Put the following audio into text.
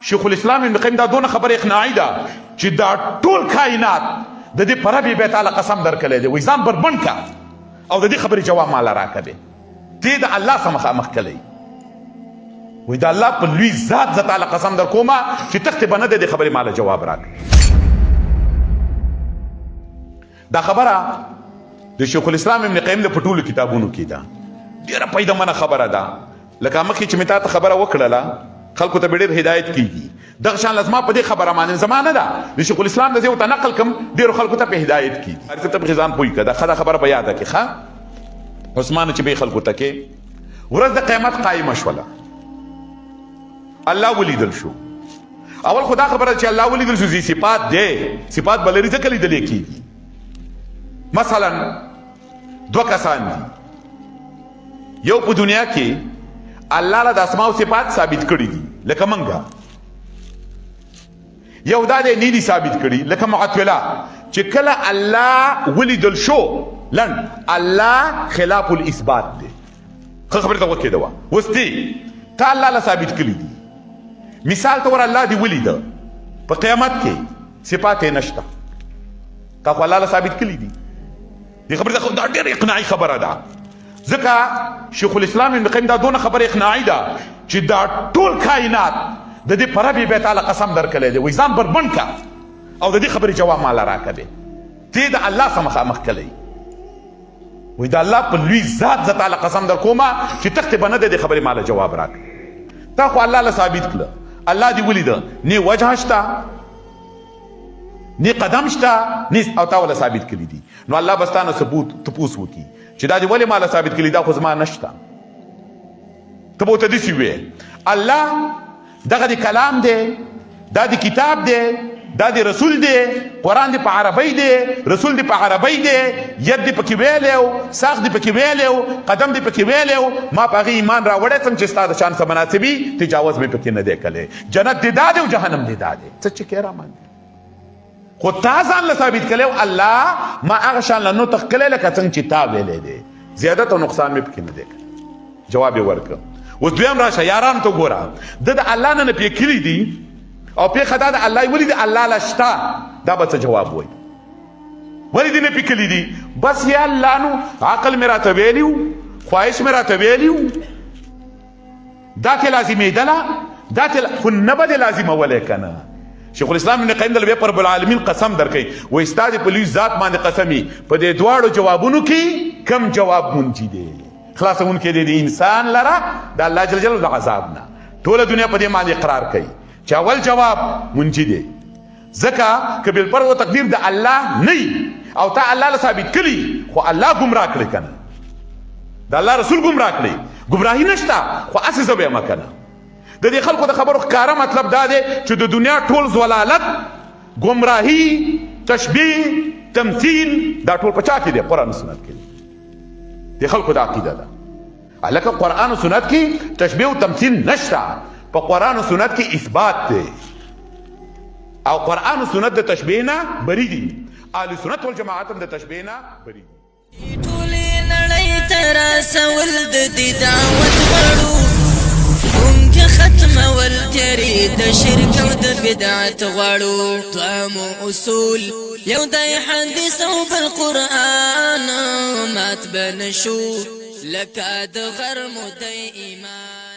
شیخ الاسلام ابن قیم دا دونه خبره اقناعي ده چې دا ټول کائنات د دې په رب یې تعالی قسم درکړی دی وایي ځان بربند کا او د دې خبرې جواب ماله راکړې دې د الله سره مخامخ کلی وایي د الله په لوی ذات زه تعالی قسم در کومه چې تختې به نه دی دې خبرې ماله جواب راکړي دا خبره د شیخ الاسلام ابن قیم د په ټولو کتابونو کې ده ډېره پیدامنه خبره ده لکه مخکې چې مې تا ته خبره وکړله خلکو ته به ډېر هدایت کېږي دغه شان لازما په دې خبره باندې زما نه ده د شیخ الاسلام د زه ورته نقل کړم ډېرو خلکو ته په هدایت کېږي هر څه ته پکې ځان پوه کړه دا ښه خبره به یاده کړې ښه عثمان چې به یې خلکو ته کې ورځ د قیامت قایمه شوله الله ولیدل شو اول خدا خبره چې الله ولیدل شو زی صفات دی صفات به لري ځکه لیدلی کېږي مثلا دوه کسان دي یو په دنیا کې الله له د اسماء او صفات ثابت کړي دي لکه منګه یو دا دی نه دي ثابت کړي لکه معطله چې کله الله ولیدل شو لن الله خلاف الاثبات دی خبره ته وکړه دا وستي تا الله له ثابت کړي دي مثال تور الله دی ولید په قیامت کې صفات نشته تا خو الله له ثابت کړي دي دې خبره ته دا ډېر اقناعي خبره ده ځکه شیخ الاسلام ابن قیم دا دونه خبره اقناعي ده چې دا ټول کائنات د دې په رب یې تعالی قسم درکړی دی وایي ځان بربند کا او د دې خبرې جواب ماله راکړې دې د الله سره مخامخ کلی وایي د الله په لوی ذات زه تعالی قسم در کومه چې تختې به نه دی دې خبرې ماله جواب راکړي تا خو الله له ثابت کړه الله دې ولیده نه وجه شته نه قدم شته نه او تا ولا ثابت کړي دي نو الله بستانه ثبوت تپوس وکي چې دا دې ولې ماله ثابت کړي دا خو زما نشته ته به ورته داسې وې الله دغه د کلام دی دا د کتاب دی دا د رسول دی قرآن دی په عربی دی رسول دی په عربی دی ید دی پکې ویلی ساق دی پکې ویلی قدم دی پکې ویلی ما په هغې ایمان راوړی سم چې ستا د شان سره مناسبي تجاوز مې پکې نه دی کلی جنت دی دا دی او جهنم دی دا دی څه چې کې راماندې خو تا ځان له ثابت کلی الله ما هغه شان له نطق کلی لکه څنګه چې تا ویلی دی زیادت او نقصان مې پکې نه دی کلی جواب یې ورکړه اوس دویم راشه یارانو ته ګوره د الله نه پې کلي دي او پیښه دا د الله ولې د الله له شته دا به څه جواب وایي ولې دې نه پې کلي دي بس یا الله نو عقل مې راته ویلي و خواهش مې راته ویلي و دا کې لازمېدله دا خو نه به دې لازمولی که نه شیخ الاسلام ابن قیم دلته په رب العالمین قسم درکوي وایي ستا د په لوی ذات باندې قسمي په دې دواړو جوابونو کې کم جواب منجي دی خلاصونکی دی د انسان لره د الله جل جلاله د عذاب نه ټوله دنیا په دې باندې اقرار کوي چې اول جواب منجي دی ځکه که بالفرض و تقدیر د الله نه او تا الله له ثابت کړي خو الله ګمراه کړی که نه د الله رسول ګمراه کړی ګمراهي نشته خو هسې زه به یمه که نه د دې خلکو د خبرو ښکاره مطلب دا دی چې د دنیا ټول ضلالت ګمراهي تشبیه تمثیل دا ټول په چا کې دی قرآن سنت کې د خلکو د عقیده ده هلکه قرآن و سنت کې تشبیه و تمثیل نشته په قرآن و سنت کې اثبات دی او قرآن و سنت د تشبیه نه بری دي اهل سنت والجماعت هم د تشبیه نه بری دي ټولې نړۍ ته رسول د دې دعوت غواړو موږ ختمول تیرې د شرک او د بدعت غواړو دوامو اصول یو دی حدیث او بالقرآن مات بنشو لکه د غرمو دی ایمان